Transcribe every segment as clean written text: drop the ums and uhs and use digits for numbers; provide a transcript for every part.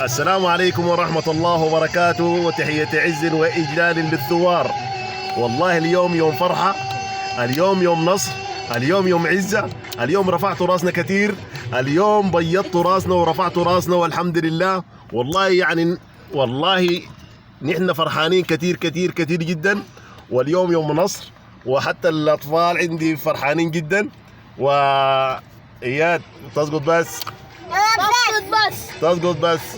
السلام عليكم ورحمة الله وبركاته، وتحية عز وإجلال للثوار. والله اليوم يوم فرحة، اليوم يوم نصر، اليوم يوم عزة، اليوم رفعتوا راسنا كثير، اليوم بيضتوا راسنا ورفعتوا راسنا والحمد لله. والله يعني والله نحن فرحانين كثير كثير كثير جدا، واليوم يوم نصر، وحتى الأطفال عندي فرحانين جدا. وإياد تسقط بس تسقط بس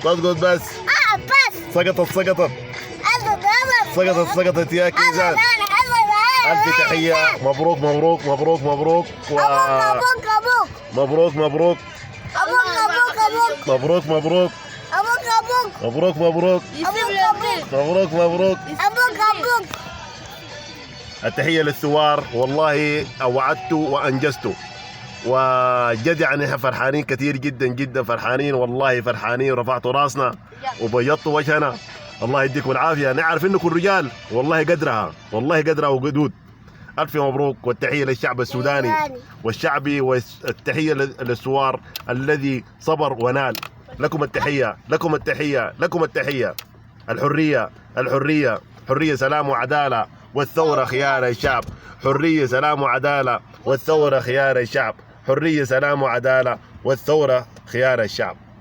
تسقط بس سقطت سقطت يا كيزان. ألف تحية، مبروك مبروك مبروك مبروك مبروك مبروك مبروك مبروك مبروك مبروك مبروك مبروك. التحية للثوار، والله أوعدتوا وأنجزتوا، وجد يعني احنا فرحانين كثير جدا جدا، فرحانين والله فرحانين، رفعتوا راسنا وبيضتوا وجهنا. الله يديكم العافية، نعرف انكم رجال، والله قدرها والله قدرها وقدود. ألف مبروك، والتحية للشعب السوداني والشعبي، والتحية للثوار الذي صبر ونال. لكم التحية لكم التحية لكم التحية. الحرية الحرية حرية سلام وعدالة، والثورة خيار الشعب. حرية سلام وعدالة، والثورة خيار الشعب. حرية سلام وعدالة، والثورة خيار الشعب.